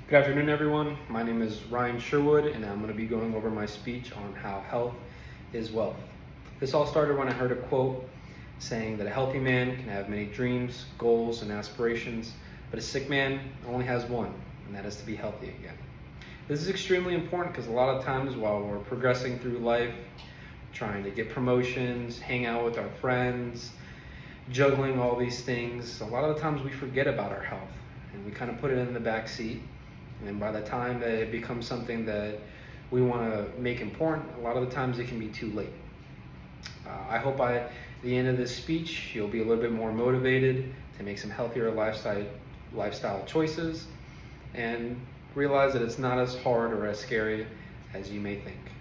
Good afternoon, everyone. My name is Ryan Sherwood, and I'm going to be going over my speech on how health is wealth. This all started when I heard a quote saying that a healthy man can have many dreams, goals, and aspirations, but a sick man only has one, and that is to be healthy again. This is extremely important because a lot of times while we're progressing through life, trying to get promotions, hang out with our friends, juggling all these things, a lot of the times we forget about our health and we kind of put it in the back seat. And by the time that it becomes something that we want to make important, a lot of the times it can be too late. I hope by the end of this speech, you'll be a little bit more motivated to make some healthier lifestyle choices and realize that it's not as hard or as scary as you may think.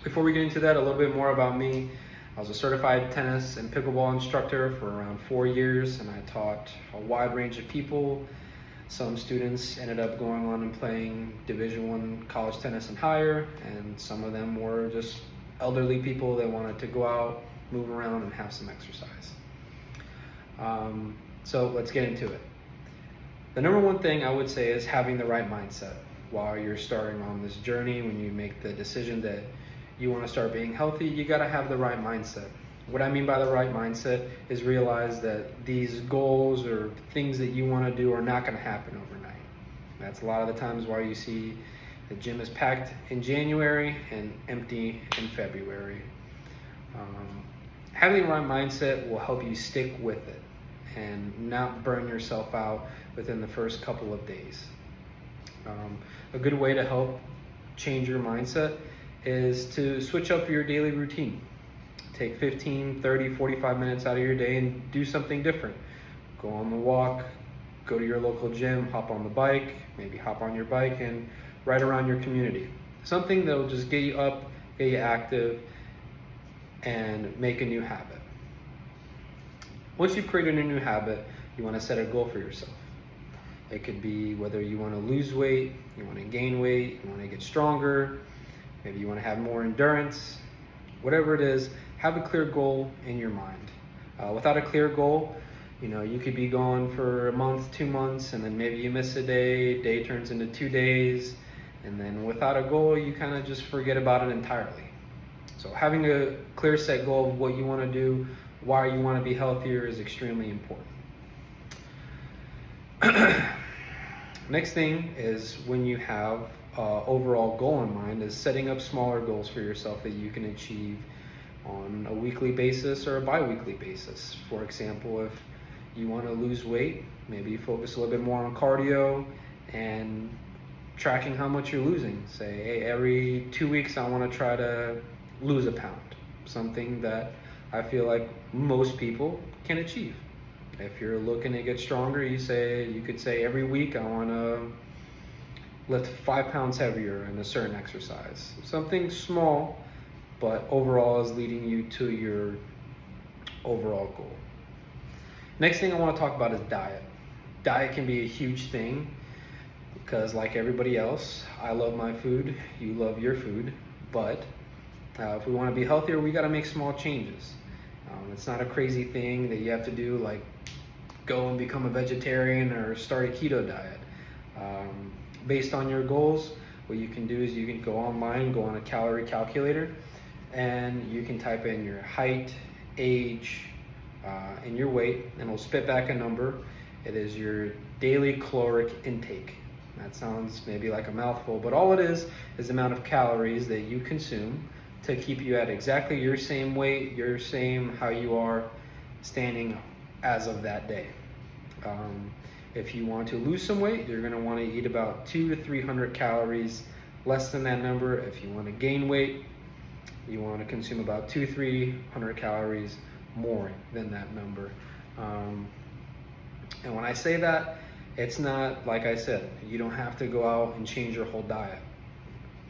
Before we get into that, a little bit more about me. I was a certified tennis and pickleball instructor for around 4 years, and I taught a wide range of people. Some students ended up going on and playing Division I college tennis and higher, and some of them were just elderly people that wanted to go out, move around, and have some exercise. So let's get into it. The number one thing I would say is having the right mindset while you're starting on this journey. When you make the decision that you want to start being healthy, you got to have the right mindset. What I mean by the right mindset is realize that these goals or things that you want to do are not going to happen overnight. That's a lot of the times why you see the gym is packed in January and empty in February. Having the right mindset will help you stick with it and not burn yourself out within the first couple of days. A good way to help change your mindset is to switch up your daily routine. Take 15, 30, 45 minutes out of your day and do something different. Go on the walk, go to your local gym, hop on the bike, maybe hop on your bike and ride around your community. Something that will just get you up, get you active, and make a new habit. Once you've created a new habit, you want to set a goal for yourself. It could be whether you want to lose weight, you want to gain weight, you want to get stronger, maybe you want to have more endurance. Whatever it is, have a clear goal in your mind. Without a clear goal, you could be going for a month, 2 months, and then maybe you miss a day turns into 2 days, and then without a goal, you kind of just forget about it entirely. So having a clear set goal of what you want to do, why you want to be healthier is extremely important. Next thing is when you have overall goal in mind is setting up smaller goals for yourself that you can achieve on a weekly basis or a bi-weekly basis. For example, if you want to lose weight, maybe you focus a little bit more on cardio and tracking how much you're losing. Say, hey, every 2 weeks I want to try to lose a pound, something that I feel like most people can achieve. If you're looking to get stronger, you could say every week I want to lift 5 pounds heavier in a certain exercise. Something small, but overall is leading you to your overall goal. Next thing I want to talk about is diet. Diet can be a huge thing because like everybody else, I love my food, you love your food, but if we want to be healthier, we got to make small changes. It's not a crazy thing that you have to do like go and become a vegetarian or start a keto diet. Based on your goals, what you can do is you can go online, go on a calorie calculator, and you can type in your height, age, and your weight, and it'll spit back a number. It is your daily caloric intake. That sounds maybe like a mouthful, but all it is the amount of calories that you consume to keep you at exactly your same weight, your same how you are standing as of that day. If you want to lose some weight, you're going to want to eat about 200 to 300 calories less than that number. If you want to gain weight, you want to consume about 200 to 300 calories more than that number. And when I say that, it's not, like I said, you don't have to go out and change your whole diet.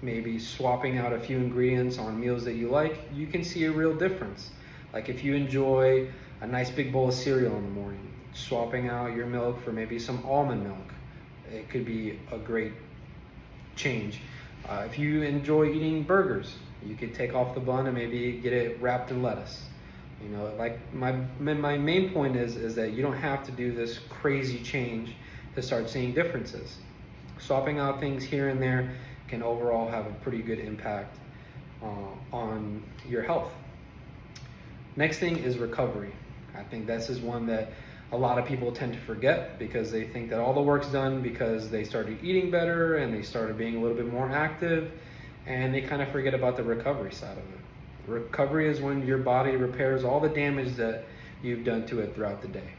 Maybe swapping out a few ingredients on meals that you like, you can see a real difference. Like if you enjoy a nice big bowl of cereal in the morning, swapping out your milk for maybe some almond milk, it could be a great change. If you enjoy eating burgers, you could take off the bun and maybe get it wrapped in lettuce. Like my main point is that you don't have to do this crazy change to start seeing differences. Swapping out things here and there can overall have a pretty good impact on your health. Next thing is recovery. I think this is one that a lot of people tend to forget because they think that all the work's done because they started eating better and they started being a little bit more active, and they kind of forget about the recovery side of it. Recovery is when your body repairs all the damage that you've done to it throughout the day.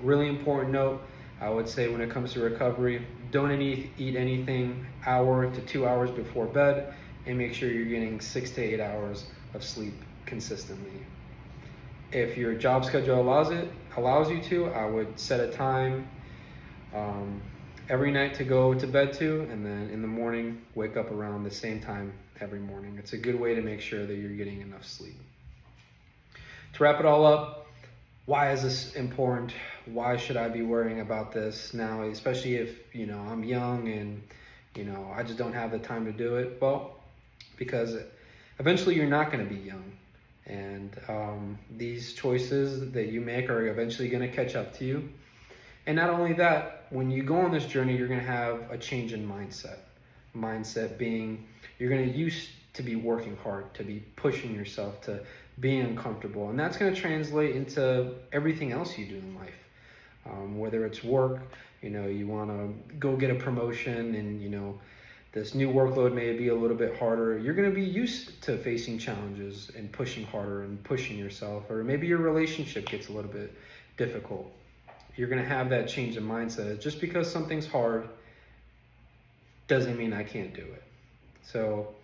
Really important note, I would say when it comes to recovery, don't eat anything hour to 2 hours before bed, and make sure you're getting 6 to 8 hours of sleep consistently. If your job schedule allows you to, I would set a time every night to go to bed to, and then in the morning wake up around the same time every morning. It's a good way to make sure that you're getting enough sleep. To wrap it all up, why is this important? Why should I be worrying about this now, especially if I'm young and I just don't have the time to do it? Well, because eventually you're not going to be young, and these choices that you make are eventually going to catch up to you. And not only that, when you go on this journey, you're going to have a change in mindset. Mindset being you're going to used to be working hard, to be pushing yourself, to be uncomfortable. And that's going to translate into everything else you do in life. Whether it's work, you want to go get a promotion and, this new workload may be a little bit harder. You're going to be used to facing challenges and pushing harder and pushing yourself. Or maybe your relationship gets a little bit difficult. You're going to have that change in mindset. Just because something's hard doesn't mean I can't do it. So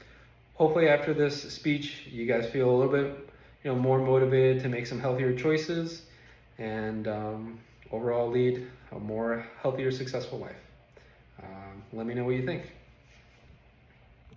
hopefully after this speech, you guys feel a little bit more motivated to make some healthier choices and overall lead a more healthier, successful life. Let me know what you think.